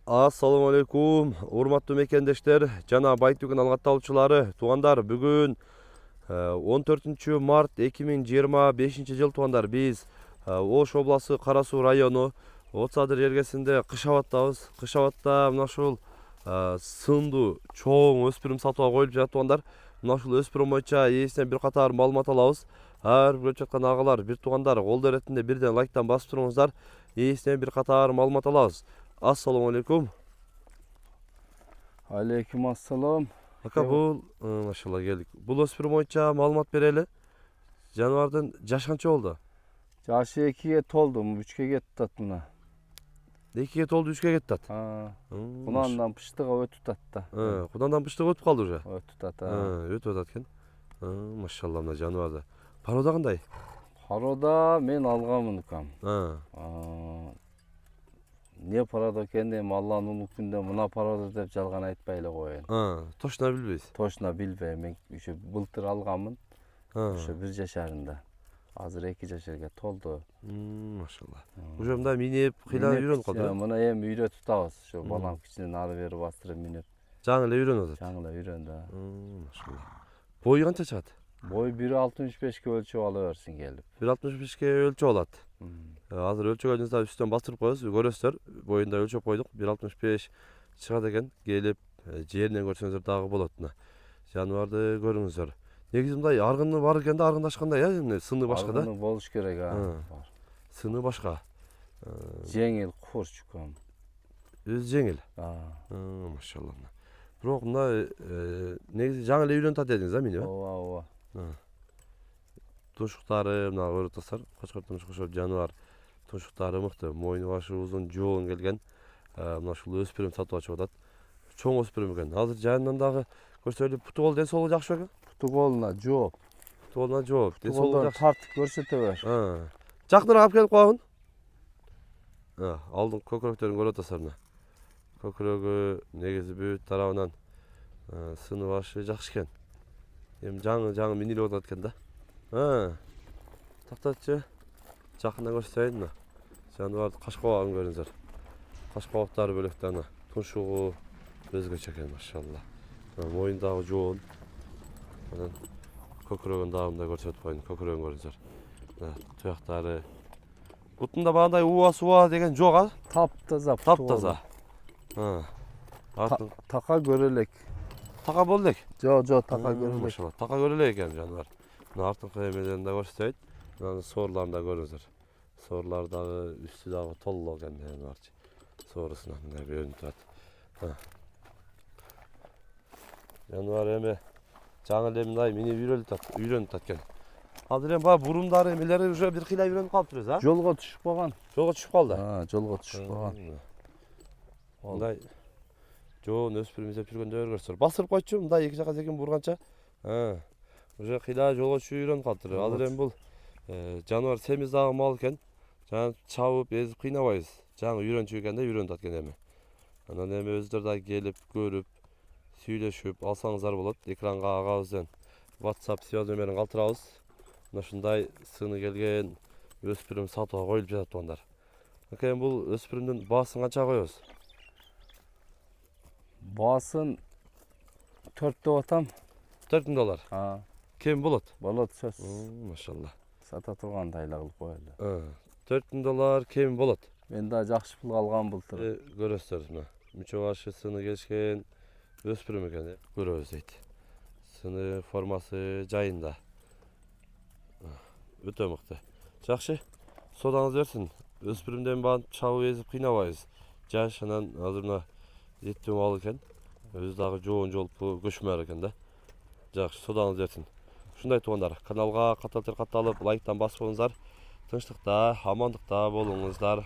Assalamu alaikum, урматтуу мекендештер жана Байтүгүн алгатталуучулары, туугандар. Бүгүн 14 март 2025 жыл туугандар. Биз Ош областы Кара Суу району Отсадыр жергесинде кыш абаттабыз. Кыш абатта мына ушул сынду чоң өспүрүм сатууга коюлуп жатат туугандар. Мына ушул өспүрүм боюнча ээсинен бир катар маалымат алабыз. Ар бир көрүп жаткан агалар, бир туугандар кол иретинде бирден лайктан басып туруңуздар. Ээсинен бир катар маалымат алабыз. Assalamu alaikum. Алейкум ассалам. Ака, бул машалла келдик. Бул өспүрүм боюнча маалымат берели. Жаныбардын жашы канча болду? Жашы 2ге толду, 3ке кетти мына. 2ге толду, 3ке кетти. Кунандан пыштыга өтүп атта. Кунандан пыштыга өтүп калды уже. Өтүп атта. Өтүп атат экен. Машалла, мына жаныбарда. Парода кандай? Парода мен алганмын укам. Не парода экен, эми Алланын улуу күндө мына парода деп жалган айтпай эле коеюн. Точно билбейсиз. Точно билбейм. Мен ушу былтыр алганмын. Ушу 1 жашарында. Азыр 2 жашарга толду. Машалла. Уже мында минип, кыйла үйрөнүп калды. Мына эми үйрөтүп атабыз. Ушу балам кичинен ары бери бастырып минип. Жаңы эле үйрөнүп атат. Жаңы эле үйрөндү. Машалла. Бою канча чыгат? Бой 1.65ке өлчөп ала берсин келип. 1.65ке өлчөп алат. Азыр өлчөгөнүздө үстүнөн бастырып коебуз, көрөсүздөр. Боюнда өлчөп койдук. 1.65 чыгат экен. Келип жеринен көрсөңүздөр дагы болот. Жаныбарды көрүңүздөр. Негизи мындай аргыны бар экен да, аргындашкандай, сыны башка да. Аргыны болуш керек, Сыны башка. Жеңил, курчукам. Өзү жеңил. Машалла. Бирок мына негизи жаңы эле үйрөнүп атат дедиңиз, мени? Ооба. Тушуктары мына көрүп атасыздар. Кочкор тумшук окшоп жаныбар. Тушуктары мыкты, мойну башы узун, жоон келген. Мына ушул өспүрүм сатып алып атат. Чоң өспүрүм экен. Азыр жайынан дагы көрсөлүп, путу кол ден соолугу жакшы бекен? Путу колуна жооп. Путу колуна жооп. Ден соолугу жакшы. Тартып көрсөтө бер. Жакыныраак алып келип койгун. Алдын көкүрөктөрүн көрүп атасыздар мына. Көкүрөгү негизи бүт тарабынан сыны башы жакшы экен. Эми жаңы минилип атат экен да. Тактачы. Жакындан көрсөтөйүн мына. Жаныбарды кашкабагын көрүңүздөр. Кашкабактары бөлөктө ана. Туншугу өзгөчө экен, машалла. Моюндагы жоон. Анан көкүрөгүн дагы мындай көрсөтүп коеюн. Көкүрөгүн көрүңүздөр. Туяктары. Бутунда багандай уа деген жок, а? Таптаза. Таптаза. Така көрө элек. Така болду элек? Жок, така көрө элек. Машалла. Така көрө элек экен жаныбар. Мына артыңкы эмеден да көрсөтөйүн. Мына соорларын да көрүңүздөр. Соорлар дагы үстү дагы толлоо экен жаныбарчы. Соорусунан мындай көрүнүп турат. Жаныбар эми жаңы эле мындай мени үйрөнүп атат экен. Азыр эми баягы бурумдары эмелери уже бир кыйла үйрөнүп калыптыр а? Жолго түшүп калган. Жолго түшүп калды. Жолго түшүп калган. Мындай жоон өспүрүм издеп жүргөндө көрсөтөр. Басырып койчу, мындай эки жака секин бурганча. Уже кыйла жолго түшүп үйрөнүп калыптыр. Азыр эми бул жаныбар семиз дагы мал экен. Жана чабып, эзип кыйнабайбыз. Жаңы үйрөнчүк экен да, үйрөнүп атат экен эми. Анан эми өзүлөр дагы келип, көрүп, сүйлөшүп алсаңыздар болот. Экранга агабыздын WhatsApp связь номерин калтырабыз. Мына ушундай сыны келген өспүрүм сатууга коюлуп жатат туугандар. Эми бул өспүрүмдүн баасын канчага коебуз? Баасын 4 деп атам. $4000. Кем болот? Болот сөз. Машалла. Сата тургандай эле кылып коелу. $4000 кем болот. Мен да жакшы пулга алгам былтыр. Көрөсүздөр мына. Мүчө башы сыны келишкен өспүрүм экен, көрөбүз дейт. Сыны формасы жайында. Өтө мыкты. Жакшы. Содаңыз берсин. Өспүрүмдөн баан чабып эзип кыйнабайбыз. Жаш анан азыр мына эттүү мал экен. Өзү дагы жоон жолпу көчмөр экен да. Жакшы, содаңыз берсин. Ушундай туугандар, каналга катталып, лайктан басып коюңуздар. Тынчтыкта, амандыкта болуңуздар.